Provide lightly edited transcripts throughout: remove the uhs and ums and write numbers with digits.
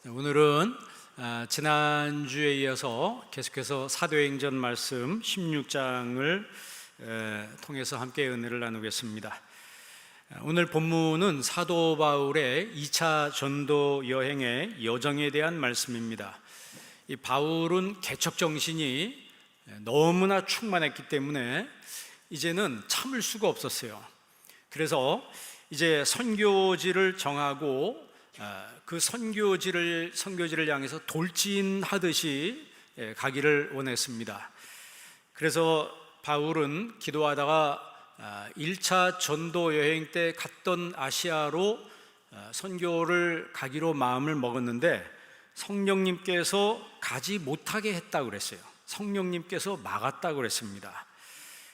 오늘은 지난주에 이어서 계속해서 사도행전 말씀 16장을 통해서 함께 은혜를 나누겠습니다. 오늘 본문은 사도 바울의 2차 전도 여행의 여정에 대한 말씀입니다. 이 바울은 개척 정신이 너무나 충만했기 때문에 이제는 참을 수가 없었어요. 그래서 이제 선교지를 정하고 그 선교지를 향해서 돌진하듯이 가기를 원했습니다. 그래서 바울은 기도하다가 1차 전도 여행 때 갔던 아시아로 선교를 가기로 마음을 먹었는데 성령님께서 가지 못하게 했다고 그랬어요. 성령님께서 막았다고 그랬습니다.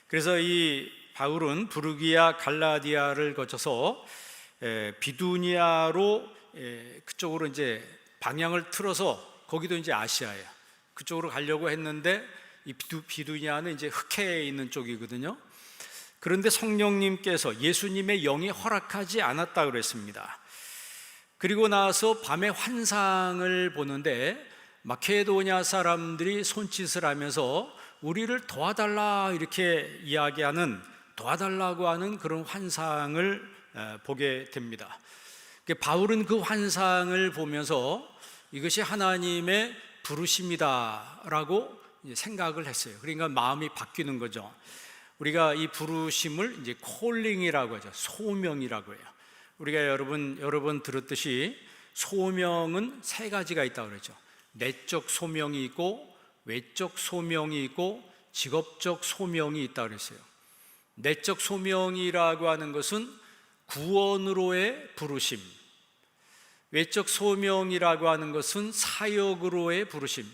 그래서 이 바울은 부르기아 갈라디아를 거쳐서 비두니아로 그쪽으로 이제 방향을 틀어서 거기도 이제 아시아예요. 그쪽으로 가려고 했는데 이 비두니아는 이제 흑해에 있는 쪽이거든요. 그런데 성령님께서 예수님의 영이 허락하지 않았다고 그랬습니다. 그리고 나서 밤에 환상을 보는데 마케도냐 사람들이 손짓을 하면서 우리를 도와달라 이렇게 도와달라고 하는 그런 환상을 보게 됩니다. 바울은 그 환상을 보면서 이것이 하나님의 부르심이다라고 생각을 했어요. 그러니까 마음이 바뀌는 거죠. 우리가 이 부르심을 이제 콜링이라고 하죠. 소명이라고 해요. 우리가 여러 번 들었듯이 소명은 세 가지가 있다고 그러죠. 내적 소명이 있고 외적 소명이 있고 직업적 소명이 있다고 그랬어요. 내적 소명이라고 하는 것은 구원으로의 부르심, 외적 소명이라고 하는 것은 사역으로의 부르심,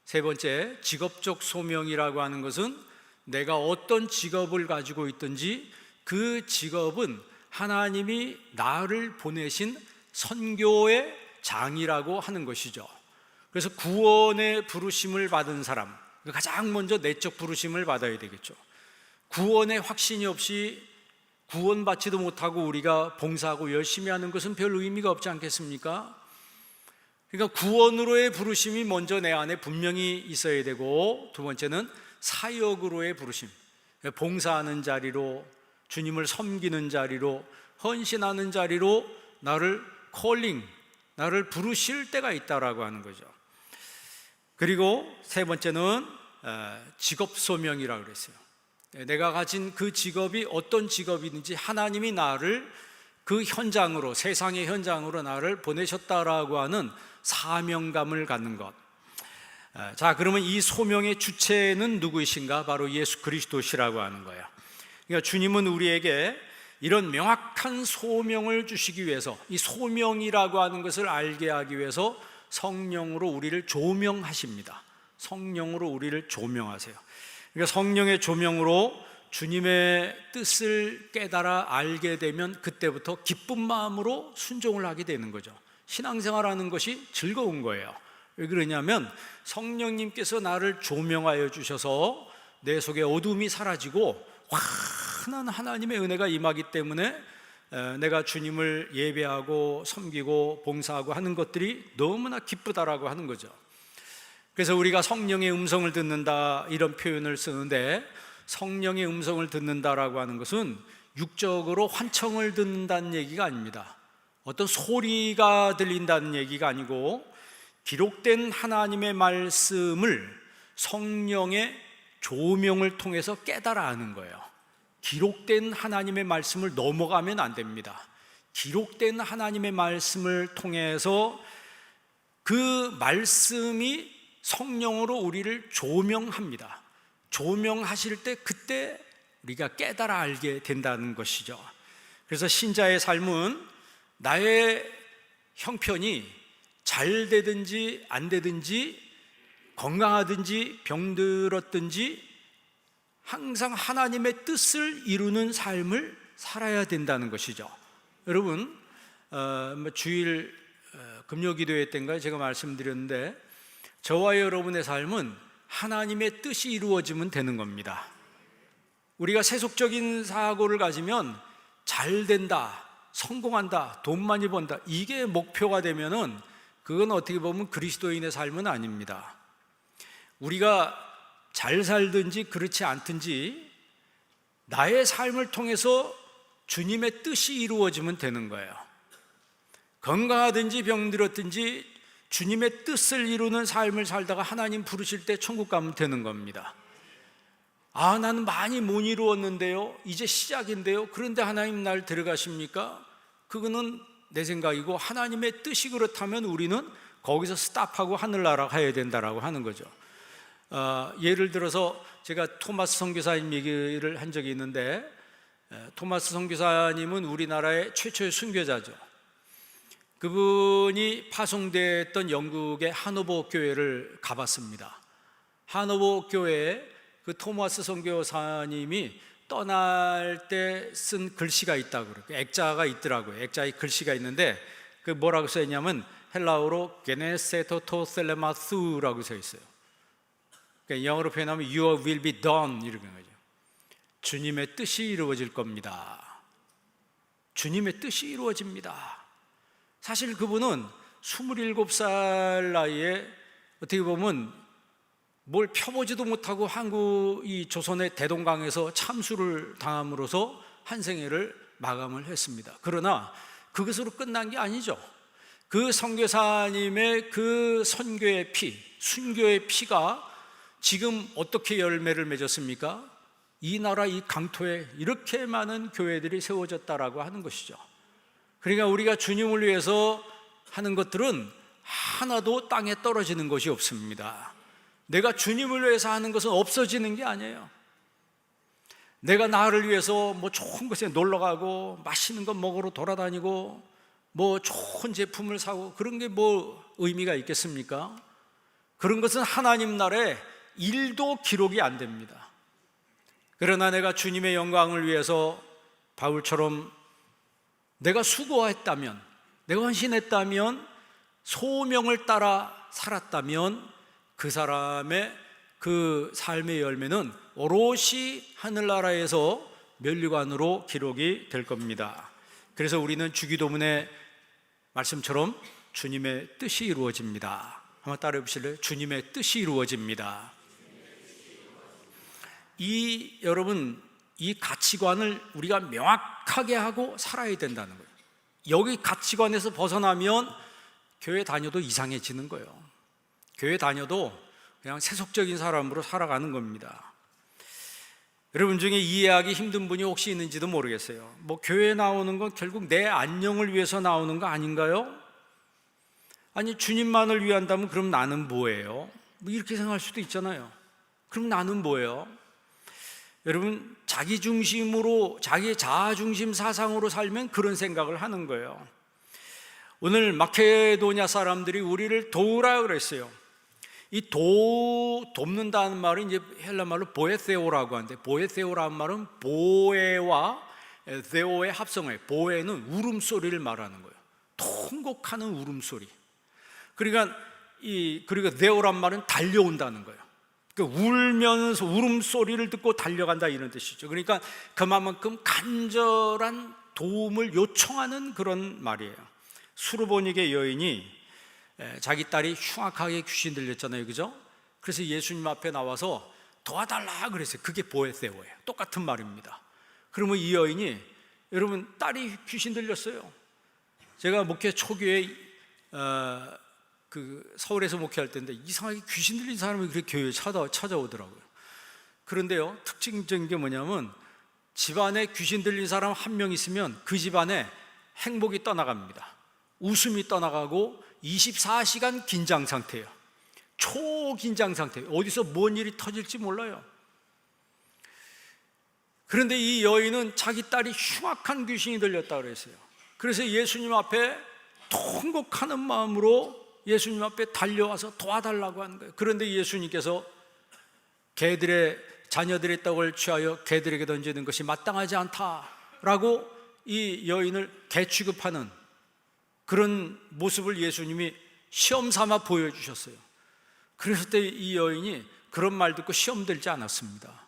세 번째 직업적 소명이라고 하는 것은 내가 어떤 직업을 가지고 있든지 그 직업은 하나님이 나를 보내신 선교의 장이라고 하는 것이죠. 그래서 구원의 부르심을 받은 사람, 가장 먼저 내적 부르심을 받아야 되겠죠. 구원의 확신이 없이 구원받지도 못하고 우리가 봉사하고 열심히 하는 것은 별 의미가 없지 않겠습니까? 그러니까 구원으로의 부르심이 먼저 내 안에 분명히 있어야 되고, 두 번째는 사역으로의 부르심, 봉사하는 자리로, 주님을 섬기는 자리로, 헌신하는 자리로 나를 나를 부르실 때가 있다라고 하는 거죠. 그리고 세 번째는 직업 소명이라고 그랬어요. 내가 가진 그 직업이 어떤 직업이든지 하나님이 나를 그 현장으로, 세상의 현장으로 나를 보내셨다라고 하는 사명감을 갖는 것. 자, 그러면 이 소명의 주체는 누구이신가? 바로 예수 그리스도시라고 하는 거예요. 그러니까 주님은 우리에게 이런 명확한 소명을 주시기 위해서, 이 소명이라고 하는 것을 알게 하기 위해서 성령으로 우리를 조명하십니다. 성령으로 우리를 조명하세요. 그러니까 성령의 조명으로 주님의 뜻을 깨달아 알게 되면 그때부터 기쁜 마음으로 순종을 하게 되는 거죠. 신앙생활하는 것이 즐거운 거예요. 왜 그러냐면 성령님께서 나를 조명하여 주셔서 내 속에 어둠이 사라지고 환한 하나님의 은혜가 임하기 때문에 내가 주님을 예배하고 섬기고 봉사하고 하는 것들이 너무나 기쁘다라고 하는 거죠. 그래서 우리가 성령의 음성을 듣는다 이런 표현을 쓰는데, 성령의 음성을 듣는다라고 하는 것은 육적으로 환청을 듣는다는 얘기가 아닙니다. 어떤 소리가 들린다는 얘기가 아니고 기록된 하나님의 말씀을 성령의 조명을 통해서 깨달아 아는 거예요. 기록된 하나님의 말씀을 넘어가면 안 됩니다. 기록된 하나님의 말씀을 통해서 그 말씀이 성령으로 우리를 조명합니다. 조명하실 때 그때 우리가 깨달아 알게 된다는 것이죠. 그래서 신자의 삶은 나의 형편이 잘 되든지 안 되든지, 건강하든지 병들었든지 항상 하나님의 뜻을 이루는 삶을 살아야 된다는 것이죠. 여러분, 주일 금요기도회 때인가요? 제가 말씀드렸는데 저와 여러분의 삶은 하나님의 뜻이 이루어지면 되는 겁니다. 우리가 세속적인 사고를 가지면 잘 된다, 성공한다, 돈 많이 번다, 이게 목표가 되면은 그건 어떻게 보면 그리스도인의 삶은 아닙니다. 우리가 잘 살든지 그렇지 않든지 나의 삶을 통해서 주님의 뜻이 이루어지면 되는 거예요. 건강하든지 병들었든지 주님의 뜻을 이루는 삶을 살다가 하나님 부르실 때 천국 가면 되는 겁니다. 아, 나는 많이 못 이루었는데요, 이제 시작인데요, 그런데 하나님 날 데려가십니까? 그거는 내 생각이고, 하나님의 뜻이 그렇다면 우리는 거기서 스탑하고 하늘나라 가야 된다라고 하는 거죠. 예를 들어서 제가 토마스 선교사님 얘기를 한 적이 있는데, 토마스 선교사님은 우리나라의 최초의 순교자죠. 그분이 파송됐던 영국의 하노버 교회를 가봤습니다. 하노버 교회에 그 토마스 선교사님이 떠날 때 쓴 글씨가 있다고 그러고, 액자가 있더라고요. 액자에 글씨가 있는데 그 뭐라고 써 있냐면 헬라어로 게네세토 토셀레마스라고 써 있어요. 그러니까 영어로 표현하면 Your will be done 이런 거죠. 주님의 뜻이 이루어질 겁니다. 주님의 뜻이 이루어집니다. 사실 그분은 27살 나이에 어떻게 보면 뭘 펴보지도 못하고 이 조선의 대동강에서 참수를 당함으로써 한 생애를 마감을 했습니다. 그러나 그것으로 끝난 게 아니죠. 그 선교사님의 그 선교의 피, 순교의 피가 지금 어떻게 열매를 맺었습니까? 이 나라 이 강토에 이렇게 많은 교회들이 세워졌다라고 하는 것이죠. 그러니까 우리가 주님을 위해서 하는 것들은 하나도 땅에 떨어지는 것이 없습니다. 내가 주님을 위해서 하는 것은 없어지는 게 아니에요. 내가 나를 위해서 뭐 좋은 곳에 놀러 가고 맛있는 거 먹으러 돌아다니고 뭐 좋은 제품을 사고 그런 게 뭐 의미가 있겠습니까? 그런 것은 하나님 나라에 1도 기록이 안 됩니다. 그러나 내가 주님의 영광을 위해서 바울처럼 내가 수고했다면, 내가 헌신했다면, 소명을 따라 살았다면 그 사람의 그 삶의 열매는 오롯이 하늘나라에서 면류관으로 기록이 될 겁니다. 그래서 우리는 주기도문의 말씀처럼 주님의 뜻이 이루어집니다. 한번 따라해 보실래요? 주님의 뜻이 이루어집니다. 여러분, 이 가치관을 우리가 명확하게 하고 살아야 된다는 거예요. 여기 가치관에서 벗어나면 교회 다녀도 이상해지는 거예요. 교회 다녀도 그냥 세속적인 사람으로 살아가는 겁니다. 여러분 중에 이해하기 힘든 분이 혹시 있는지도 모르겠어요. 뭐 교회 나오는 건 결국 내 안녕을 위해서 나오는 거 아닌가요? 아니, 주님만을 위한다면 그럼 나는 뭐예요? 뭐 이렇게 생각할 수도 있잖아요. 그럼 나는 뭐예요? 여러분, 자기 중심으로, 자기 자아중심 사상으로 살면 그런 생각을 하는 거예요. 오늘 마케도냐 사람들이 우리를 도우라 그랬어요. 이 돕는다는 말은 이제 헬라 말로 보에세오라고 하는데, 보에세오라는 말은 보에와 세오의 합성어예요. 보에는 울음소리를 말하는 거예요. 통곡하는 울음소리. 그러니까 그리고 세오란 말은 달려온다는 거예요. 그러니까 울면서 울음소리를 듣고 달려간다 이런 뜻이죠. 그러니까 그만큼 간절한 도움을 요청하는 그런 말이에요. 수르보니게 여인이 자기 딸이 흉악하게 귀신 들렸잖아요, 그죠? 그래서 예수님 앞에 나와서 도와달라 그랬어요. 그게 보에세오예요. 똑같은 말입니다. 그러면 이 여인이, 여러분, 딸이 귀신 들렸어요. 제가 목회 초기에 서울에서 목회할 때인데 이상하게 귀신 들린 사람이 그렇게 교회에 찾아오더라고요. 그런데요, 특징적인 게 뭐냐면 집안에 귀신 들린 사람 한 명 있으면 그 집안에 행복이 떠나갑니다. 웃음이 떠나가고 24시간 긴장 상태예요. 초긴장 상태예요. 어디서 뭔 일이 터질지 몰라요. 그런데 이 여인은 자기 딸이 흉악한 귀신이 들렸다고 그랬어요. 그래서 예수님 앞에 통곡하는 마음으로 예수님 앞에 달려와서 도와달라고 하는 거예요. 그런데 예수님께서 자녀들의 떡을 취하여 개들에게 던지는 것이 마땅하지 않다라고 이 여인을 개 취급하는 그런 모습을 예수님이 시험 삼아 보여주셨어요. 그랬을 때 이 여인이 그런 말 듣고 시험 들지 않았습니다.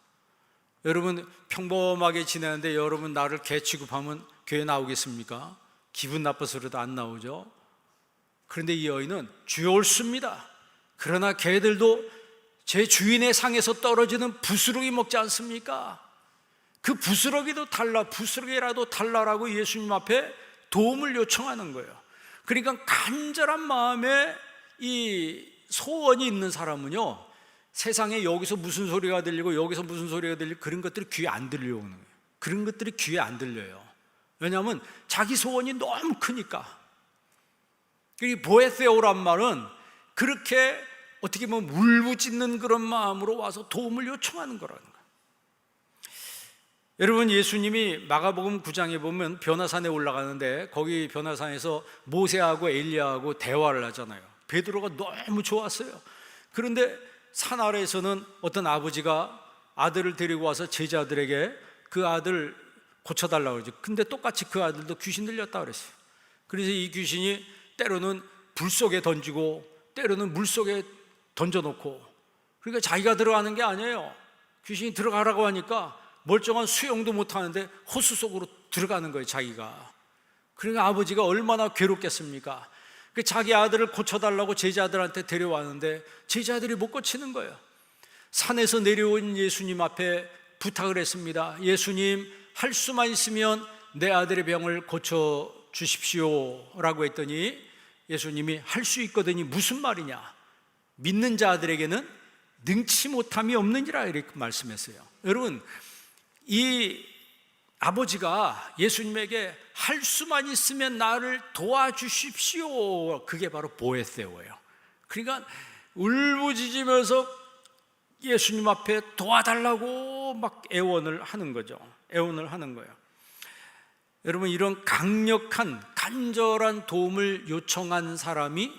여러분, 평범하게 지내는데 여러분 나를 개 취급하면 교회 나오겠습니까? 기분 나빠서라도 안 나오죠. 그런데 이 여인이, 여러분, 딸이 흉악하게 귀신 들렸다고 그랬어요. 그래서 예수님 앞에 통곡하는 마음으로 그런데 이 여인은 주여 옳습니다. 그러나 개들도 제 주인의 상에서 떨어지는 부스러기 먹지 않습니까? 그 부스러기라도 달라라고 예수님 앞에 도움을 요청하는 거예요. 그러니까 간절한 마음에 이 소원이 있는 사람은요, 세상에 여기서 무슨 소리가 들리고 여기서 무슨 소리가 들리고 그런 것들이 귀에 안 들려오는 거예요. 그런 것들이 귀에 안 들려요. 왜냐하면 자기 소원이 너무 크니까. 이 보에세오란 말은 그렇게 어떻게 보면 울부짖는 그런 마음으로 와서 도움을 요청하는 거라는 거예요. 여러분, 예수님이 마가복음 9장에 보면 변화산에 올라가는데 거기 변화산에서 모세하고 엘리야하고 대화를 하잖아요. 베드로가 너무 좋았어요. 그런데 산 아래에서는 어떤 아버지가 아들을 데리고 와서 제자들에게 그 아들 고쳐달라고 그러죠. 근데 똑같이 그 아들도 귀신 들렸다고 그랬어요. 그래서 이 귀신이 때로는 불 속에 던지고 때로는 물 속에 던져놓고, 그러니까 자기가 들어가는 게 아니에요. 귀신이 들어가라고 하니까 멀쩡한 수영도 못하는데 호수 속으로 들어가는 거예요, 자기가. 그러니까 아버지가 얼마나 괴롭겠습니까? 자기 아들을 고쳐달라고 제자들한테 데려왔는데 제자들이 못 고치는 거예요. 산에서 내려온 예수님 앞에 부탁을 했습니다. 예수님, 할 수만 있으면 내 아들의 병을 고쳐주십시오 라고 했더니 예수님이 할 수 있거든이 무슨 말이냐, 믿는 자들에게는 능치 못함이 없느니라 이렇게 말씀했어요. 여러분, 이 아버지가 예수님에게 할 수만 있으면 나를 도와주십시오, 그게 바로 보에세오예요. 그러니까 울부짖으면서 예수님 앞에 도와달라고 막 애원을 하는 거죠. 애원을 하는 거예요. 여러분, 이런 강력한 간절한 도움을 요청한 사람이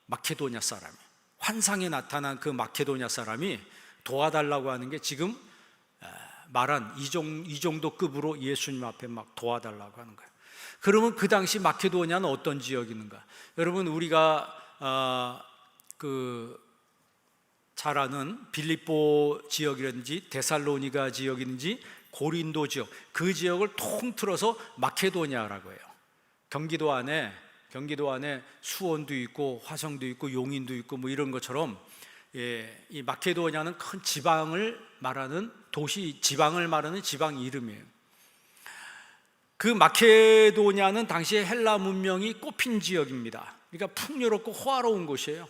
마케도냐 사람이, 환상에 나타난 그 마케도냐 사람이 도와달라고 하는 게 지금 말한 이 정도 급으로 예수님 앞에 막 도와달라고 하는 거예요. 그러면 그 당시 마케도냐는 어떤 지역이는가? 여러분, 우리가 잘 아는 빌립보 지역이라든지 데살로니가 지역이든지 고린도 지역, 그 지역을 통틀어서 마케도냐라고 해요. 경기도 안에 수원도 있고 화성도 있고 용인도 있고 뭐 이런 것처럼, 이 마케도냐는 큰 지방을 말하는 도시, 지방을 말하는 지방 이름이에요. 그 마케도냐는 당시에 헬라 문명이 꽃핀 지역입니다. 그러니까 풍요롭고 호화로운 곳이에요.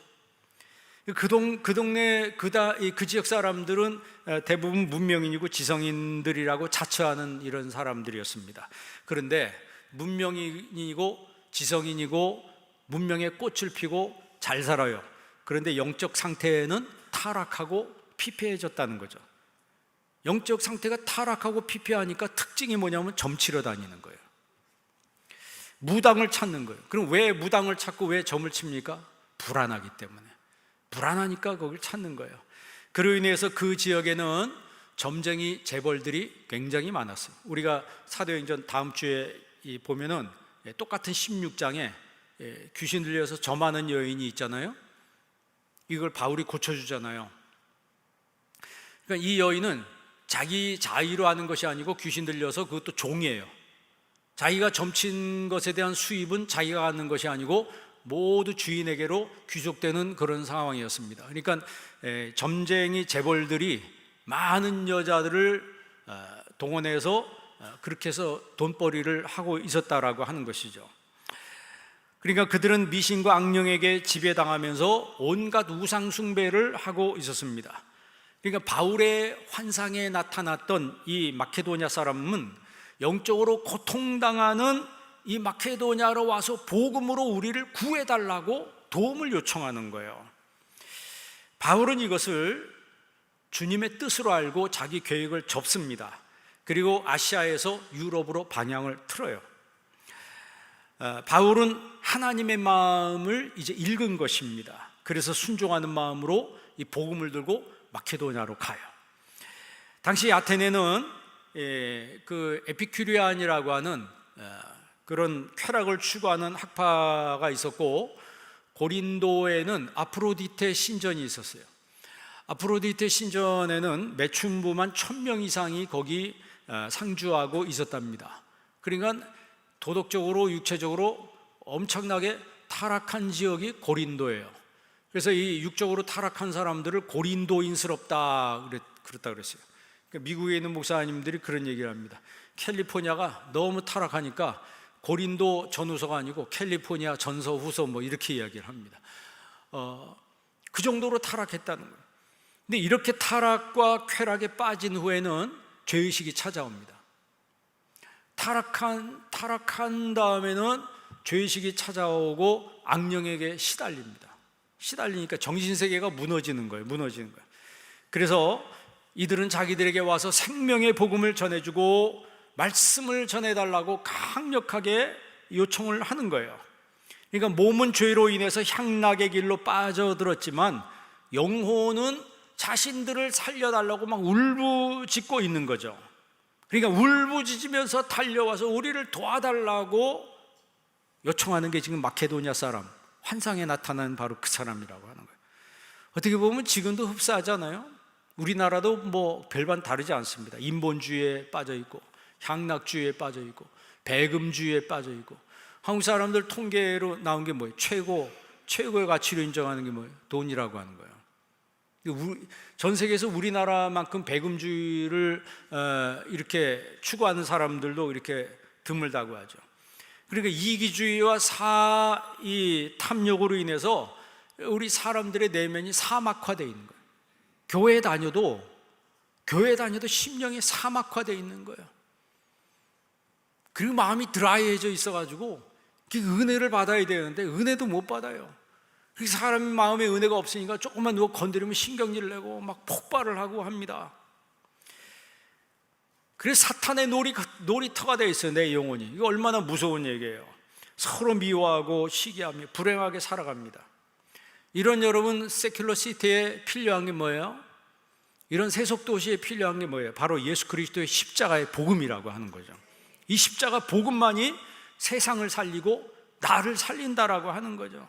그 동네 그 지역 사람들은 대부분 문명인이고 지성인들이라고 자처하는 이런 사람들이었습니다. 그런데 문명인이고 지성인이고 문명의 꽃을 피고 잘 살아요. 그런데 영적 상태는 타락하고 피폐해졌다는 거죠. 영적 상태가 타락하고 피폐하니까 특징이 뭐냐면 점치러 다니는 거예요. 무당을 찾는 거예요. 그럼 왜 무당을 찾고 왜 점을 칩니까? 불안하기 때문에. 불안하니까 거길 찾는 거예요. 그로 인해서 그 지역에는 점쟁이 재벌들이 굉장히 많았어요. 우리가 사도행전 다음 주에 보면은 똑같은 16장에 귀신 들려서 점하는 여인이 있잖아요. 이걸 바울이 고쳐주잖아요. 그러니까 이 여인은 자기 자의로 하는 것이 아니고 귀신 들려서 그것도 종이에요. 자기가 점친 것에 대한 수입은 자기가 갖는 것이 아니고 모두 주인에게로 귀속되는 그런 상황이었습니다. 그러니까 점쟁이 재벌들이 많은 여자들을 동원해서 그렇게 해서 돈벌이를 하고 있었다라고 하는 것이죠. 그러니까 그들은 미신과 악령에게 지배당하면서 온갖 우상 숭배를 하고 있었습니다. 그러니까 바울의 환상에 나타났던 이 마케도냐 사람은 영적으로 고통당하는 이 마케도냐로 와서 복음으로 우리를 구해달라고 도움을 요청하는 거예요. 바울은 이것을 주님의 뜻으로 알고 자기 계획을 접습니다. 그리고 아시아에서 유럽으로 방향을 틀어요. 바울은 하나님의 마음을 이제 읽은 것입니다. 그래서 순종하는 마음으로 이 복음을 들고 마케도냐로 가요. 당시 아테네는 그 에피큐리안이라고 하는 그런 쾌락을 추구하는 학파가 있었고, 고린도에는 아프로디테 신전이 있었어요. 아프로디테 신전에는 매춘부만 1000명 이상이 거기 상주하고 있었답니다. 그러니까 도덕적으로 육체적으로 엄청나게 타락한 지역이 고린도예요. 그래서 이 육적으로 타락한 사람들을 고린도인스럽다 그랬다 그랬어요. 그러니까 미국에 있는 목사님들이 그런 얘기를 합니다. 캘리포니아가 너무 타락하니까 고린도 전후서가 아니고 캘리포니아 전서 후서 뭐 이렇게 이야기를 합니다. 그 정도로 타락했다는 거예요. 근데 이렇게 타락과 쾌락에 빠진 후에는 죄의식이 찾아옵니다. 타락한 다음에는 죄의식이 찾아오고 악령에게 시달리니까 정신세계가 무너지는 거예요. 그래서 이들은 자기들에게 와서 생명의 복음을 전해주고 말씀을 전해달라고 강력하게 요청을 하는 거예요. 그러니까 몸은 죄로 인해서 향락의 길로 빠져들었지만 영혼은 자신들을 살려달라고 막 울부짖고 있는 거죠. 그러니까 울부짖으면서 달려와서 우리를 도와달라고 요청하는 게 지금 마케도니아 사람, 환상에 나타나는 바로 그 사람이라고 하는 거예요. 어떻게 보면 지금도 흡사하잖아요. 우리나라도 뭐 별반 다르지 않습니다. 인본주의에 빠져있고 향락주의에 빠져있고 배금주의에 빠져있고. 한국 사람들 통계로 나온 게 뭐예요? 최고의 가치로 인정하는 게 뭐예요? 돈이라고 하는 거예요. 전 세계에서 우리나라만큼 배금주의를 이렇게 추구하는 사람들도 이렇게 드물다고 하죠. 그러니까 이기주의와 이 탐욕으로 인해서 우리 사람들의 내면이 사막화되어 있는 거예요. 교회 다녀도 심령이 사막화되어 있는 거예요. 그리고 마음이 드라이해져 있어가지고 은혜를 받아야 되는데 은혜도 못 받아요. 그래서 사람 마음에 은혜가 없으니까 조금만 누가 건드리면 신경질 내고 막 폭발을 하고 합니다. 그래서 사탄의 놀이터가 되어 있어요. 내 영혼이. 이거 얼마나 무서운 얘기예요. 서로 미워하고 시기하며 불행하게 살아갑니다. 이런 여러분 세큘러 시티에 필요한 게 뭐예요? 이런 세속 도시에 필요한 게 뭐예요? 바로 예수 그리스도의 십자가의 복음이라고 하는 거죠. 이 십자가 복음만이 세상을 살리고 나를 살린다라고 하는 거죠.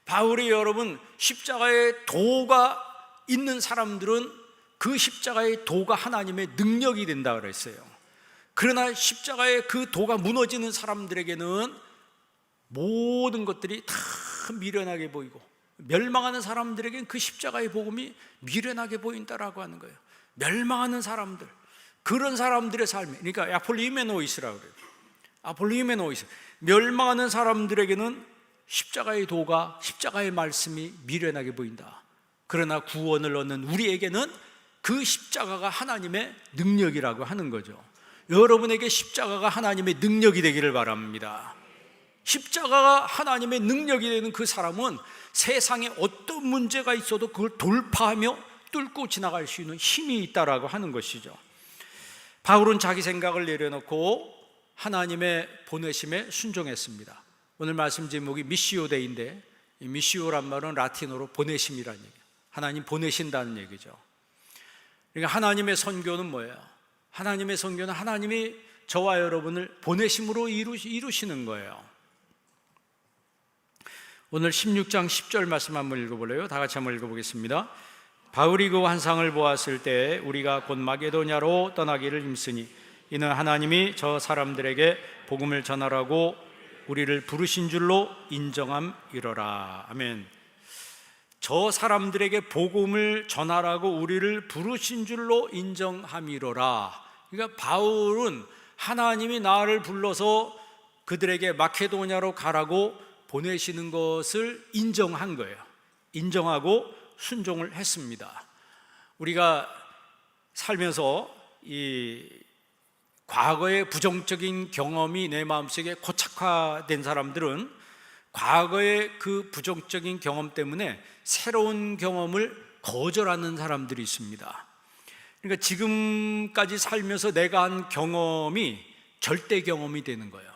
바울이 여러분 십자가의 도가 있는 사람들은 그 십자가의 도가 하나님의 능력이 된다 그랬어요. 그러나 십자가의 그 도가 무너지는 사람들에게는 모든 것들이 다 미련하게 보이고 멸망하는 사람들에게는 그 십자가의 복음이 미련하게 보인다라고 하는 거예요. 멸망하는 사람들, 그런 사람들의 삶에, 그러니까 아폴리메노이스라고 그래요. 아폴리메노이스, 멸망하는 사람들에게는 십자가의 도가, 십자가의 말씀이 미련하게 보인다. 그러나 구원을 얻는 우리에게는 그 십자가가 하나님의 능력이라고 하는 거죠. 여러분에게 십자가가 하나님의 능력이 되기를 바랍니다. 십자가가 하나님의 능력이 되는 그 사람은 세상에 어떤 문제가 있어도 그걸 돌파하며 뚫고 지나갈 수 있는 힘이 있다라고 하는 것이죠. 바울은 자기 생각을 내려놓고 하나님의 보내심에 순종했습니다. 오늘 말씀 제목이 미시오데이인데, 이 미시오란 말은 라틴어로 보내심이라는 얘기예요. 하나님 보내신다는 얘기죠. 그러니까 하나님의 선교는 뭐예요? 하나님의 선교는 하나님이 저와 여러분을 보내심으로 이루시는 거예요. 오늘 16장 10절 말씀 한번 읽어볼래요? 다 같이 한번 읽어보겠습니다. 바울이 그 환상을 보았을 때 우리가 곧 마게도냐로 떠나기를 힘쓰니 이는 하나님이 저 사람들에게 복음을 전하라고 우리를 부르신 줄로 인정함이로라. 아멘. 저 사람들에게 복음을 전하라고 우리를 부르신 줄로 인정함이로라. 그러니까 바울은 하나님이 나를 불러서 그들에게 마케도냐로 가라고 보내시는 것을 인정한 거예요. 인정하고 순종을 했습니다. 우리가 살면서 이 과거의 부정적인 경험이 내 마음속에 고착화된 사람들은 과거의 그 부정적인 경험 때문에 새로운 경험을 거절하는 사람들이 있습니다. 그러니까 지금까지 살면서 내가 한 경험이 절대 경험이 되는 거예요.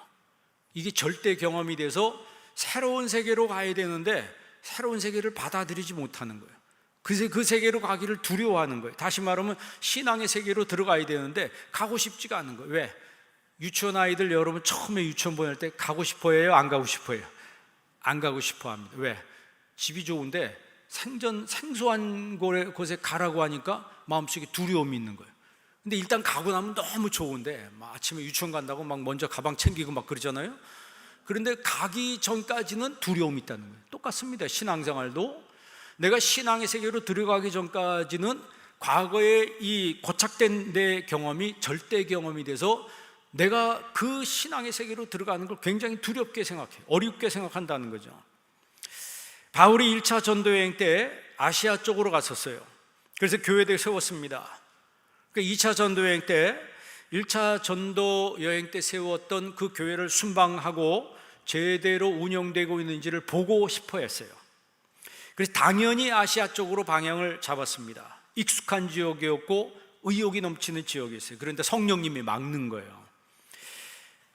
이게 절대 경험이 돼서 새로운 세계로 가야 되는데 새로운 세계를 받아들이지 못하는 거예요. 그 세계로 가기를 두려워하는 거예요. 다시 말하면 신앙의 세계로 들어가야 되는데 가고 싶지가 않은 거예요. 왜? 유치원 아이들 여러분 처음에 유치원 보낼 때 가고 싶어해요? 안 가고 싶어해요? 안 가고 싶어 합니다. 왜? 집이 좋은데 생소한 곳에 가라고 하니까 마음속에 두려움이 있는 거예요. 근데 일단 가고 나면 너무 좋은데 막 아침에 유치원 간다고 막 먼저 가방 챙기고 막 그러잖아요. 그런데 가기 전까지는 두려움이 있다는 거예요. 똑같습니다. 신앙생활도 내가 신앙의 세계로 들어가기 전까지는 과거에 이 고착된 내 경험이 절대 경험이 돼서 내가 그 신앙의 세계로 들어가는 걸 굉장히 두렵게 생각해, 어렵게 생각한다는 거죠. 바울이 1차 전도여행 때 아시아 쪽으로 갔었어요. 그래서 교회를 세웠습니다. 2차 전도여행 때 1차 전도여행 때 세웠던 그 교회를 순방하고 제대로 운영되고 있는지를 보고 싶어 했어요. 그래서 당연히 아시아 쪽으로 방향을 잡았습니다. 익숙한 지역이었고 의욕이 넘치는 지역이었어요. 그런데 성령님이 막는 거예요.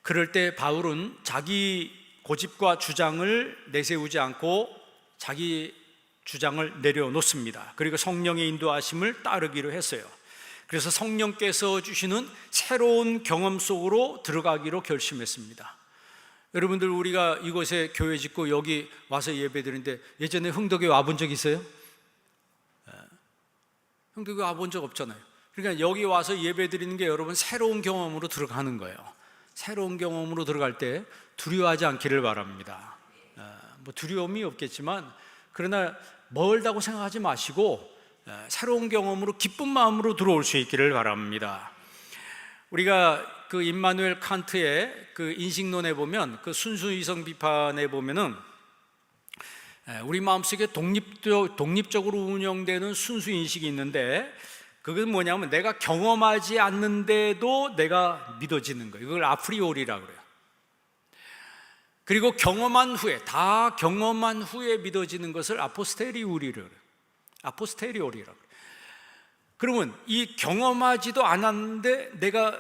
그럴 때 바울은 자기 고집과 주장을 내세우지 않고 자기 주장을 내려놓습니다. 그리고 성령의 인도하심을 따르기로 했어요. 그래서 성령께서 주시는 새로운 경험 속으로 들어가기로 결심했습니다. 여러분들, 우리가 이곳에 교회 짓고 여기 와서 예배 드리는데 예전에 흥덕에 와본 적 있어요? 흥덕에 와본 적 없잖아요. 그러니까 여기 와서 예배 드리는 게 여러분 새로운 경험으로 들어가는 거예요. 새로운 경험으로 들어갈 때 두려워하지 않기를 바랍니다. 뭐 두려움이 없겠지만 그러나 멀다고 생각하지 마시고 새로운 경험으로 기쁜 마음으로 들어올 수 있기를 바랍니다. 우리가 그 임마누엘 칸트의 그 인식론에 보면, 그 순수이성 비판에 보면은 우리 마음속에 독립적으로 운영되는 순수 인식이 있는데, 그건 뭐냐면 내가 경험하지 않는데도 내가 믿어지는 거예요. 이걸 아프리오리라고 그래요. 그리고 경험한 후에, 다 경험한 후에 믿어지는 것을 아포스테리오리라고 그래요. 아포스테리오리라고 그래요. 그러면 이 경험하지도 않았는데 내가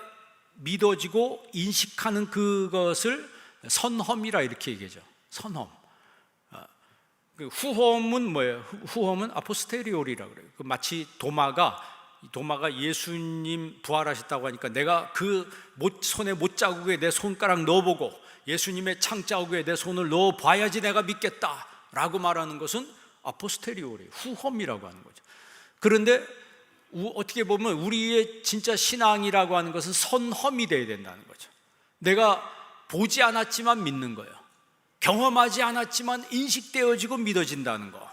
믿어지고 인식하는 그것을 선험이라 이렇게 얘기하죠. 선험. 후험은 뭐예요? 후험은 아포스테리오리라고 그래요. 마치 도마가 예수님 부활하셨다고 하니까 내가 그 손에 못자국에 내 손가락 넣어보고 예수님의 창자국에 내 손을 넣어봐야지 내가 믿겠다라고 말하는 것은 아포스테리오리, 후험이라고 하는 거죠. 그런데 어떻게 보면 우리의 진짜 신앙이라고 하는 것은 선험이 되어야 된다는 거죠. 내가 보지 않았지만 믿는 거예요. 경험하지 않았지만 인식되어지고 믿어진다는 거,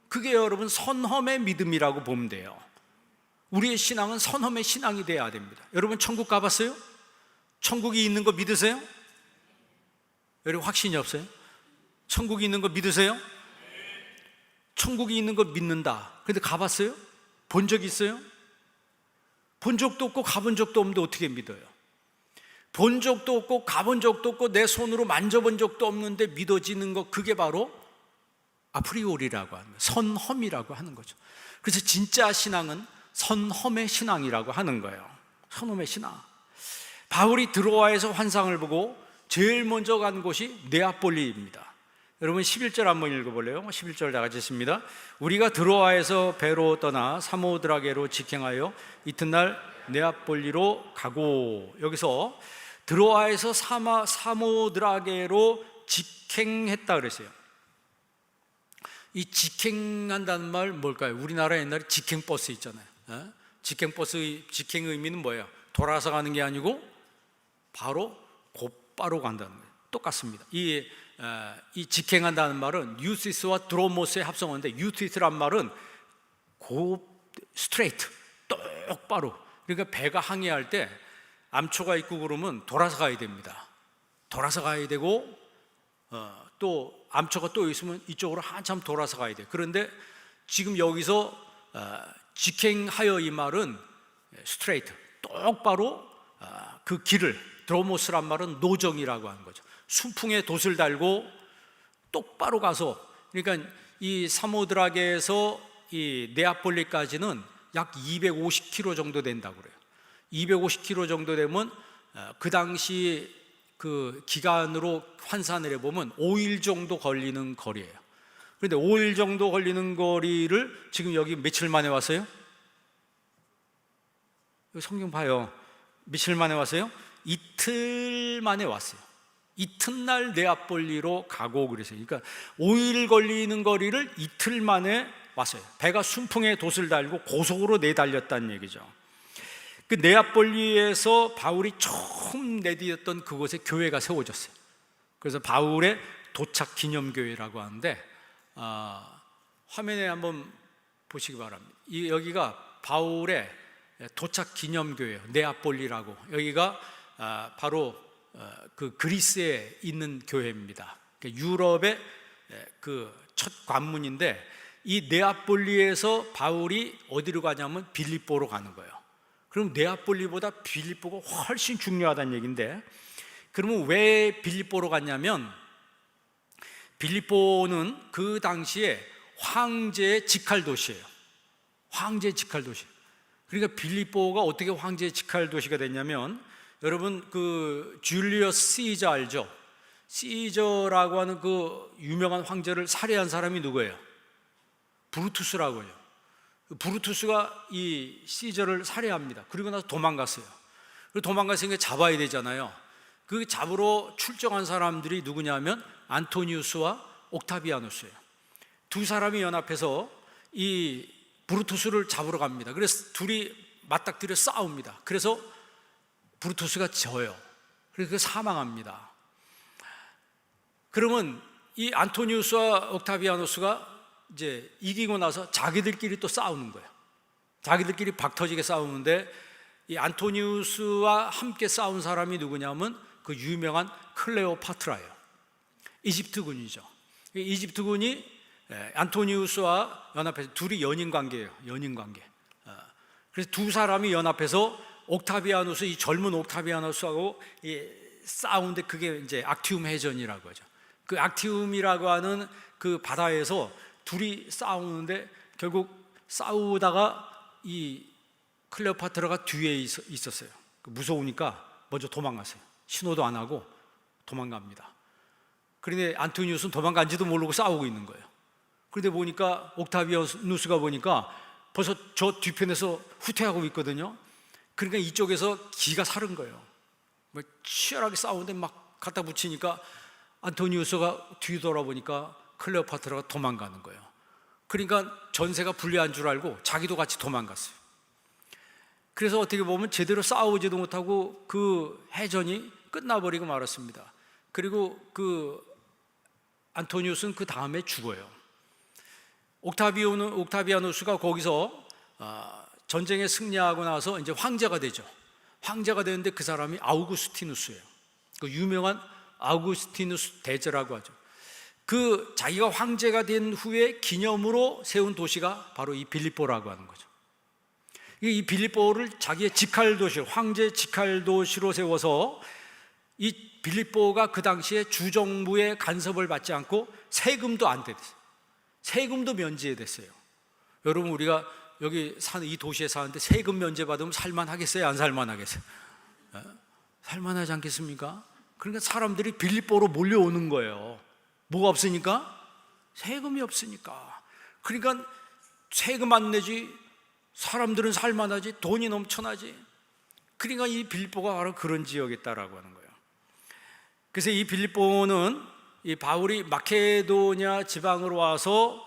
그게 여러분 선험의 믿음이라고 보면 돼요. 우리의 신앙은 선험의 신앙이 돼야 됩니다. 여러분 천국 가봤어요? 천국이 있는 거 믿으세요? 여러분 확신이 없어요? 천국이 있는 거 믿으세요? 천국이 있는 거 믿는다. 그런데 가봤어요? 본 적 있어요? 본 적도 없고 가본 적도 없는데 어떻게 믿어요? 본 적도 없고 가본 적도 없고 내 손으로 만져본 적도 없는데 믿어지는 거, 그게 바로 아프리오리라고 하는 거예요. 선험이라고 하는 거죠. 그래서 진짜 신앙은 선험의 신앙이라고 하는 거예요. 선험의 신앙. 바울이 드로아에서 환상을 보고 제일 먼저 간 곳이 네아폴리입니다. 여러분 11절 한번 읽어볼래요? 11절 다 같이 읽습니다. 우리가 드로아에서 배로 떠나 사모드라게로 직행하여 이튿날 네아폴리로 가고, 여기서 드로아에서 사모드라게로 직행했다 그랬어요. 이 직행한다는 말 뭘까요? 우리나라 옛날에 직행버스 있잖아요. 직행버스, 직행의 의미는 뭐예요? 돌아서 가는 게 아니고 바로 곧바로 간다는 거예요. 똑같습니다. 이 직행한다는 말은 유시스와 드로모스의 합성어인데, 유시스란 말은 스트레이트, 똑바로. 그러니까 배가 항해할 때 암초가 있고 그러면 돌아서 가야 됩니다. 돌아서 가야 되고 또 암초가 또 있으면 이쪽으로 한참 돌아서 가야 돼요. 그런데 지금 여기서 직행하여 이 말은 스트레이트, 똑바로 그 길을, 드로모스란 말은 노정이라고 하는 거죠. 순풍에 돛을 달고 똑바로 가서, 그러니까 이 사모드라게에서 이 네아폴리까지는 약 250km 정도 된다고 그래요. 250km 정도 되면 그 당시 그 기간으로 환산을 해보면 5일 정도 걸리는 거리예요. 그런데 5일 정도 걸리는 거리를 지금 여기 며칠 만에 왔어요? 성경 봐요. 며칠 만에 왔어요? 이틀 만에 왔어요. 이튿날 네아폴리로 가고 그랬어요. 그러니까 5일 걸리는 거리를 이틀 만에 왔어요. 배가 순풍에 돛을 달고 고속으로 내달렸다는 얘기죠. 그 네아폴리에서 바울이 처음 내디뎠던 그곳에 교회가 세워졌어요. 그래서 바울의 도착 기념교회라고 하는데, 화면에 한번 보시기 바랍니다. 여기가 바울의 도착 기념교회예요. 네아폴리라고. 여기가 바로 그 그리스에 있는 교회입니다. 유럽의 그 첫 관문인데, 이 네아폴리에서 바울이 어디로 가냐면 빌립보로 가는 거예요. 그럼 네아폴리보다 빌립보가 훨씬 중요하다는 얘기인데, 그러면 왜 빌립보로 갔냐면, 빌립보는 그 당시에 황제의 직할 도시예요. 황제의 직할 도시. 그러니까 빌립보가 어떻게 황제의 직할 도시가 됐냐면, 여러분 그 줄리어스 시저 알죠? 시저라고 하는 그 유명한 황제를 살해한 사람이 누구예요? 브루투스라고 해요. 브루투스가 이 시저를 살해합니다. 그리고 나서 도망갔어요. 그리고 도망갔으니까 잡아야 되잖아요. 그 잡으러 출정한 사람들이 누구냐면 안토니우스와 옥타비아누스예요. 두 사람이 연합해서 이 브루투스를 잡으러 갑니다. 그래서 둘이 맞닥뜨려 싸웁니다. 그래서 브루투스가 져요. 그래서 사망합니다. 그러면 이 안토니우스와 옥타비아누스가 이제 이기고 나서 자기들끼리 또 싸우는 거예요. 자기들끼리 박터지게 싸우는데, 이 안토니우스와 함께 싸운 사람이 누구냐면 그 유명한 클레오파트라예요. 이집트군이죠. 이집트군이 안토니우스와 연합해서, 둘이 연인 관계예요. 연인 관계. 그래서 두 사람이 연합해서 옥타비아누스, 이 젊은 옥타비아누스하고 싸우는데, 그게 이제 악티움 해전이라고 하죠. 그 악티움이라고 하는 그 바다에서 둘이 싸우는데, 결국 싸우다가 이 클레오파트라가 뒤에 있었어요. 무서우니까 먼저 도망갔어요. 신호도 안 하고 도망갑니다. 그런데 안토니우스는 도망간지도 모르고 싸우고 있는 거예요. 그런데 보니까 옥타비아누스가 보니까 벌써 저 뒤편에서 후퇴하고 있거든요. 그러니까 이쪽에서 기가 사른 거예요. 치열하게 싸우는데 막 갖다 붙이니까 안토니우스가 뒤돌아보니까 클레오파트라가 도망가는 거예요. 그러니까 전세가 불리한 줄 알고 자기도 같이 도망갔어요. 그래서 어떻게 보면 제대로 싸우지도 못하고 그 해전이 끝나버리고 말았습니다. 그리고 그 안토니우스는 그 다음에 죽어요. 옥타비아누스가 거기서 전쟁에 승리하고 나서 이제 황제가 되죠. 황제가 되는데 그 사람이 아우구스티누스예요. 그 유명한 아우구스티누스 대제라고 하죠. 그 자기가 황제가 된 후에 기념으로 세운 도시가 바로 이 빌립보라고 하는 거죠. 이 빌립보를 자기의 직할 도시, 황제 직할 도시로 세워서, 이 빌립보가 그 당시에 주정부의 간섭을 받지 않고 세금도 안 떼었어요. 세금도 면제됐어요. 여러분, 우리가 여기 사는 이 도시에 사는데 세금 면제 받으면 살만하겠어요? 안 살만하겠어요? 살만하지 않겠습니까? 그러니까 사람들이 빌립보로 몰려오는 거예요. 뭐가 없으니까? 세금이 없으니까. 그러니까 세금 안 내지 사람들은 살만하지, 돈이 넘쳐나지. 그러니까 이 빌립보가 바로 그런 지역에 있다라고 하는 거예요. 그래서 이 빌립보는 이 바울이 마케도냐 지방으로 와서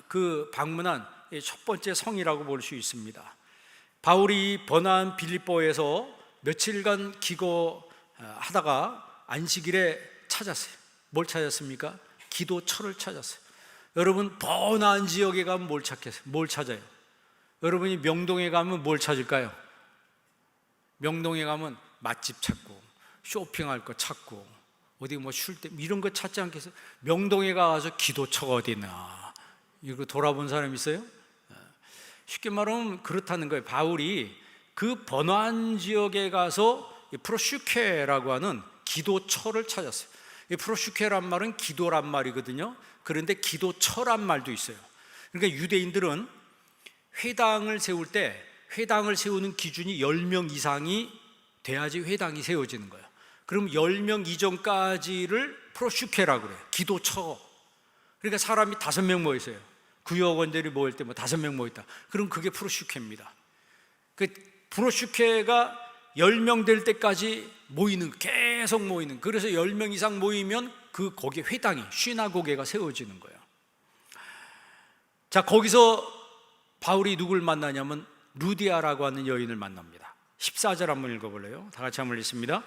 그 방문한 첫 번째 성이라고 볼 수 있습니다. 바울이 번화한 빌립보에서 며칠간 기거하다가 안식일에 찾았어요. 뭘 찾았습니까? 기도처를 찾았어요. 여러분, 번화한 지역에 가면 뭘 찾겠어요? 뭘 찾아요? 여러분이 명동에 가면 뭘 찾을까요? 명동에 가면 맛집 찾고, 쇼핑할 거 찾고, 어디 뭐 쉴 때 이런 거 찾지 않겠어요? 명동에 가서 기도처가 어디 있나, 이거 돌아본 사람 있어요? 쉽게 말하면 그렇다는 거예요. 바울이 그 번화한 지역에 가서 프로슈케라고 하는 기도처를 찾았어요. 이 프로슈케란 말은 기도란 말이거든요. 그런데 기도처란 말도 있어요. 그러니까 유대인들은 회당을 세울 때, 회당을 세우는 기준이 10명 이상이 돼야지 회당이 세워지는 거예요. 그럼 10명 이전까지를 프로슈케라고 그래요. 기도처. 그러니까 사람이 5명 모여 있어요. 구역원들이 모일 때 뭐 5명 모였다. 그럼 그게 프로슈케입니다. 그 프로슈케가 10명 될 때까지 모이는, 계속 모이는. 그래서 10명 이상 모이면 그 거기에 회당이, 시나고게가 세워지는 거예요. 자, 거기서 바울이 누굴 만나냐면 루디아라고 하는 여인을 만납니다. 14절 한번 읽어볼래요? 다 같이 한번 읽습니다.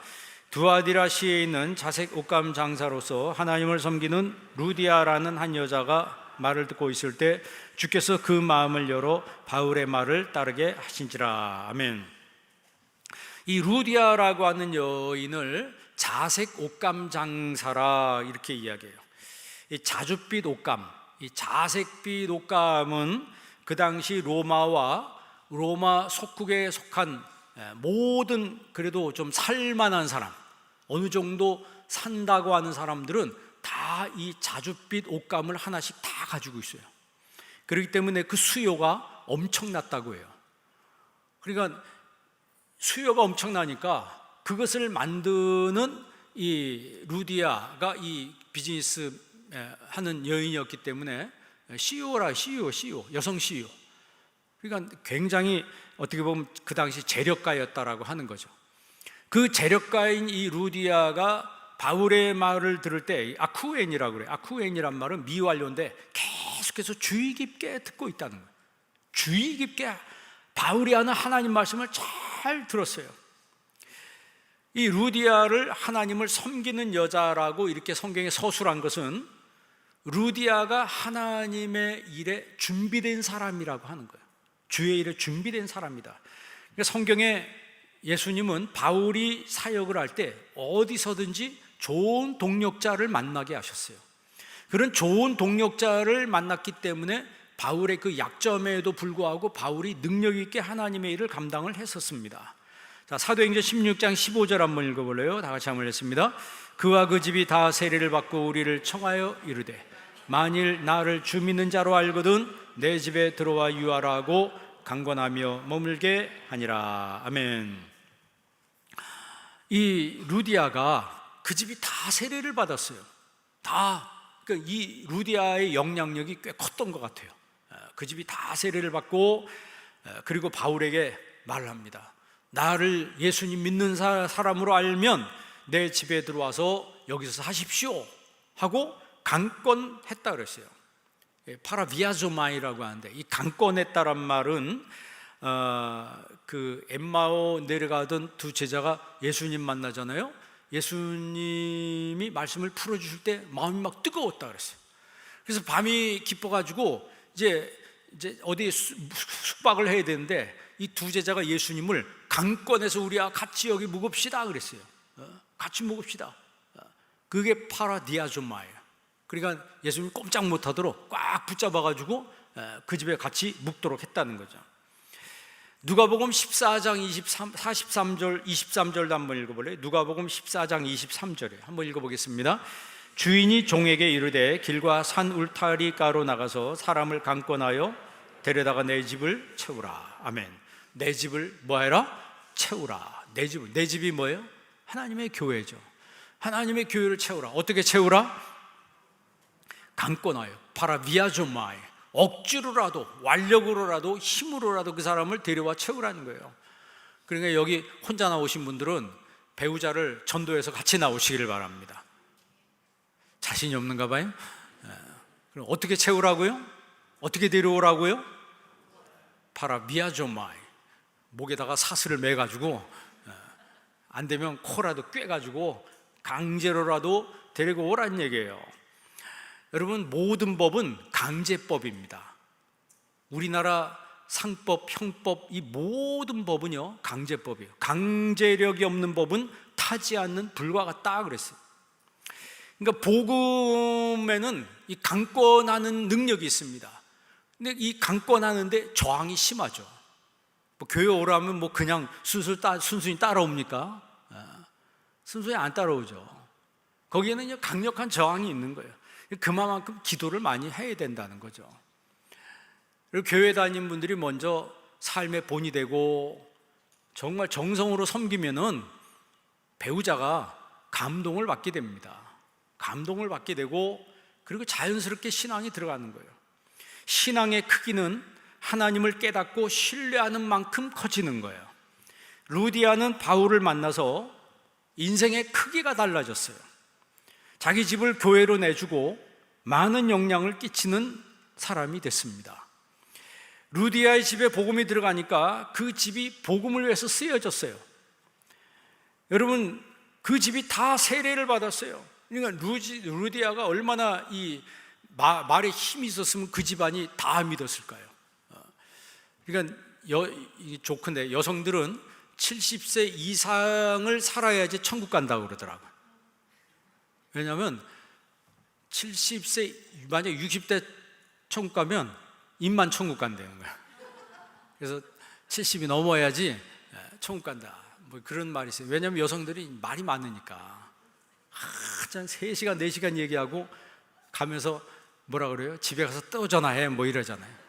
두아디라시에 있는 자색 옷감 장사로서 하나님을 섬기는 루디아라는 한 여자가 말을 듣고 있을 때 주께서 그 마음을 열어 바울의 말을 따르게 하신지라. 아멘. 이 루디아라고 하는 여인을 자색 옷감 장사라 이렇게 이야기해요. 이 자줏빛 옷감, 이 자색빛 옷감은 그 당시 로마 속국에 속한 모든 그래도 좀 살만한 사람, 어느 정도 산다고 하는 사람들은 다 이 자줏빛 옷감을 하나씩 다 가지고 있어요. 그렇기 때문에 그 수요가 엄청났다고 해요. 그러니까 수요가 엄청나니까 그것을 만드는 이 루디아가 이 비즈니스 하는 여인이었기 때문에 CEO, 여성 CEO. 그러니까 굉장히 어떻게 보면 그 당시 재력가였다라고 하는 거죠. 그 재력가인 이 루디아가 바울의 말을 들을 때 아쿠엔이라고 그래요. 아쿠엔이란 말은 미완료인데 계속해서 주의 깊게 듣고 있다는 거예요. 주의 깊게 바울이 하는 하나님 말씀을 잘 들었어요. 이 루디아를 하나님을 섬기는 여자라고 이렇게 성경에 서술한 것은 루디아가 하나님의 일에 준비된 사람이라고 하는 거예요. 주의 일에 준비된 사람이다. 그러니까 성경에 예수님은 바울이 사역을 할 때 어디서든지 좋은 동력자를 만나게 하셨어요. 그런 좋은 동력자를 만났기 때문에 바울의 그 약점에도 불구하고 바울이 능력 있게 하나님의 일을 감당을 했었습니다. 자, 사도행전 16장 15절 한번 읽어볼래요? 다 같이 한번 읽습니다. 그와 그 집이 다 세례를 받고 우리를 청하여 이르되 만일 나를 주 믿는 자로 알거든 내 집에 들어와 유하라 하고 강권하며 머물게 하니라. 아멘. 이 루디아가 그 집이 다 세례를 받았어요. 그러니까 이 루디아의 영향력이 꽤 컸던 것 같아요. 그 집이 다 세례를 받고 그리고 바울에게 말을 합니다. 나를 예수님 믿는 사람으로 알면 내 집에 들어와서 여기서 사십시오 하고 강권했다 그랬어요. 파라비아조마이라고 하는데 이 강권했다란 말은 그 엠마오 내려가던 두 제자가 예수님 만나잖아요. 예수님이 말씀을 풀어주실 때 마음이 막 뜨거웠다 그랬어요. 그래서 밤이 깊어가지고 이제 어디에 숙박을 해야 되는데 이 두 제자가 예수님을 강권해서 우리와 같이 여기 묵읍시다 그랬어요. 같이 묵읍시다. 그게 파라디아조마예요. 그러니까 예수님 꼼짝 못하도록 꽉 붙잡아가지고 그 집에 같이 묵도록 했다는 거죠. 누가복음 14장 43절 23절도 한번 읽어볼래요? 누가복음 14장 23절에 한번 읽어보겠습니다. 주인이 종에게 이르되 길과 산 울타리가로 나가서 사람을 강권하여 데려다가 내 집을 채우라. 아멘. 내 집을 뭐해라? 채우라. 내 집이 뭐예요? 하나님의 교회죠. 하나님의 교회를 채우라. 어떻게 채우라? 강권하여 파라비아조마에 억지로라도 완력으로라도 힘으로라도 그 사람을 데려와 채우라는 거예요. 그러니까 여기 혼자 나오신 분들은 배우자를 전도해서 같이 나오시기를 바랍니다. 자신이 없는가 봐요. 그럼 어떻게 채우라고요? 어떻게 데려오라고요? 파라비아조마에 목에다가 사슬을 매가지고 안 되면 코라도 꿰가지고 강제로라도 데리고 오라는 얘기예요. 여러분, 모든 법은 강제법입니다. 우리나라 상법, 형법, 이 모든 법은요 강제법이에요. 강제력이 없는 법은 타지 않는 불과 같다 그랬어요. 그러니까 복음에는 이 강권하는 능력이 있습니다. 근데 이 강권하는데 저항이 심하죠. 뭐 교회 오라면 뭐 그냥 순순히 따라옵니까? 순순히 안 따라오죠. 거기에는 강력한 저항이 있는 거예요. 그만큼 기도를 많이 해야 된다는 거죠. 그리고 교회 다니는 분들이 먼저 삶의 본이 되고 정말 정성으로 섬기면은 배우자가 감동을 받게 됩니다. 감동을 받게 되고 그리고 자연스럽게 신앙이 들어가는 거예요. 신앙의 크기는 하나님을 깨닫고 신뢰하는 만큼 커지는 거예요. 루디아는 바울을 만나서 인생의 크기가 달라졌어요. 자기 집을 교회로 내주고 많은 영향을 끼치는 사람이 됐습니다. 루디아의 집에 복음이 들어가니까 그 집이 복음을 위해서 쓰여졌어요. 여러분, 그 집이 다 세례를 받았어요. 그러니까 루디아가 얼마나 이 말에 힘이 있었으면 그 집안이 다 믿었을까요? 그러니까 좋건데 여성들은 70세 이상을 살아야지 천국 간다고 그러더라고요. 왜냐하면 70세, 만약 60대 천국 가면 입만 천국 간다는 거야. 그래서 70이 넘어야지 천국 간다, 뭐 그런 말이 있어요. 왜냐하면 여성들이 말이 많으니까 한 3시간 4시간 얘기하고 가면서 뭐라 그래요? 집에 가서 또 전화해 뭐 이러잖아요.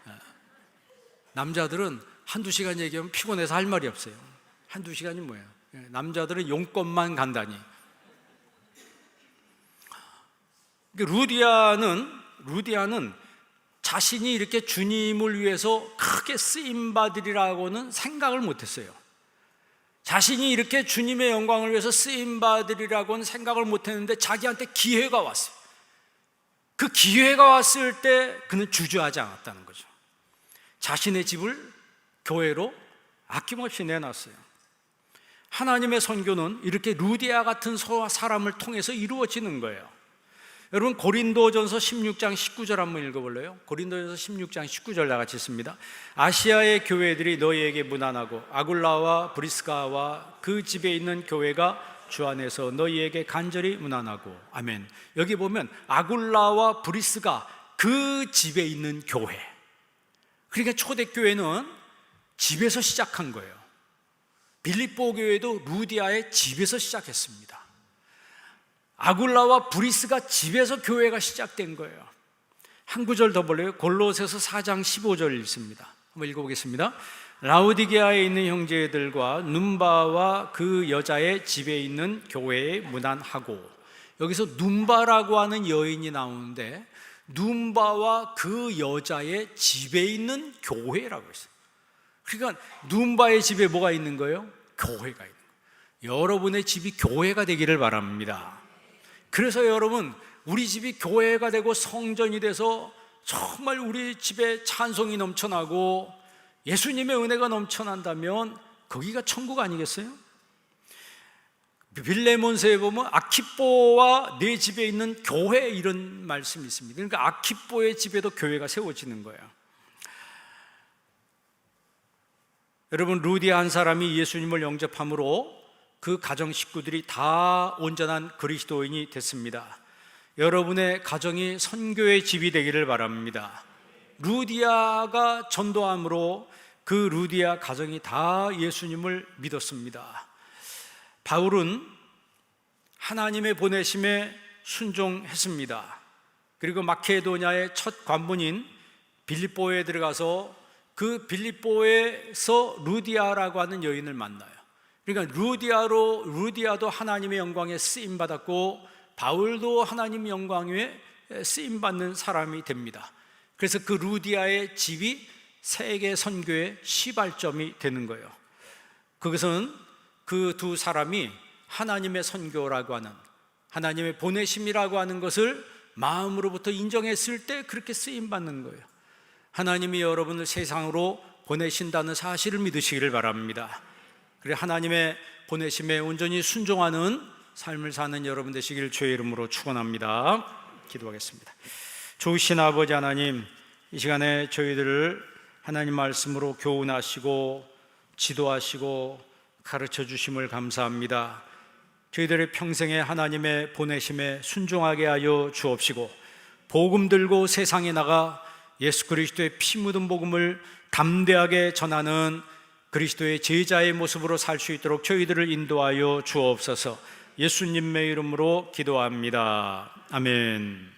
남자들은 1-2시간 얘기하면 피곤해서 할 말이 없어요. 1-2시간이 뭐예요? 남자들은 용건만 간다니. 루디아는 자신이 이렇게 주님을 위해서 크게 쓰임받으리라고는 생각을 못했어요. 자신이 이렇게 주님의 영광을 위해서 쓰임받으리라고는 생각을 못했는데 자기한테 기회가 왔어요. 그 기회가 왔을 때 그는 주저하지 않았다는 거죠. 자신의 집을 교회로 아낌없이 내놨어요. 하나님의 선교는 이렇게 루디아 같은 사람을 통해서 이루어지는 거예요. 여러분, 고린도전서 16장 19절 한번 읽어볼래요? 고린도전서 16장 19절 다 같이 읽습니다. 아시아의 교회들이 너희에게 문안하고 아굴라와 브리스가와 그 집에 있는 교회가 주 안에서 너희에게 간절히 문안하고. 아멘. 여기 보면 아굴라와 브리스가 그 집에 있는 교회. 그러니까 초대교회는 집에서 시작한 거예요. 빌립보 교회도 루디아의 집에서 시작했습니다. 아굴라와 브리스가 집에서 교회가 시작된 거예요. 한 구절 더 볼래요? 골로새서 4장 15절 읽습니다. 한번 읽어보겠습니다. 라우디게아에 있는 형제들과 눈바와 그 여자의 집에 있는 교회에 문안하고. 여기서 눈바라고 하는 여인이 나오는데 눈바와 그 여자의 집에 있는 교회라고 했어요. 그러니까 눈바의 집에 뭐가 있는 거예요? 교회가 있는 거예요. 여러분의 집이 교회가 되기를 바랍니다. 그래서 여러분, 우리 집이 교회가 되고 성전이 돼서 정말 우리 집에 찬송이 넘쳐나고 예수님의 은혜가 넘쳐난다면 거기가 천국 아니겠어요? 빌레몬서에 보면 아키뽀와 내 집에 있는 교회, 이런 말씀이 있습니다. 그러니까 아키뽀의 집에도 교회가 세워지는 거예요. 여러분, 루디아 한 사람이 예수님을 영접함으로 그 가정 식구들이 다 온전한 그리스도인이 됐습니다. 여러분의 가정이 선교의 집이 되기를 바랍니다. 루디아가 전도함으로 그 루디아 가정이 다 예수님을 믿었습니다. 바울은 하나님의 보내심에 순종했습니다. 그리고 마케도냐의 첫 관문인 빌립보에 들어가서 그 빌립보에서 루디아라고 하는 여인을 만나요. 그러니까 루디아도 하나님의 영광에 쓰임받았고 바울도 하나님의 영광에 쓰임받는 사람이 됩니다. 그래서 그 루디아의 집이 세계 선교의 시발점이 되는 거예요. 그것은 그 두 사람이 하나님의 선교라고 하는, 하나님의 보내심이라고 하는 것을 마음으로부터 인정했을 때 그렇게 쓰임받는 거예요. 하나님이 여러분을 세상으로 보내신다는 사실을 믿으시기를 바랍니다. 그래, 하나님의 보내심에 온전히 순종하는 삶을 사는 여러분 되시길 주의 이름으로 축원합니다. 기도하겠습니다. 좋으신 아버지 하나님, 이 시간에 저희들을 하나님 말씀으로 교훈하시고 지도하시고 가르쳐 주심을 감사합니다. 저희들의 평생에 하나님의 보내심에 순종하게 하여 주옵시고 복음 들고 세상에 나가 예수 그리스도의 피 묻은 복음을 담대하게 전하는 그리스도의 제자의 모습으로 살 수 있도록 저희들을 인도하여 주옵소서. 예수님의 이름으로 기도합니다. 아멘.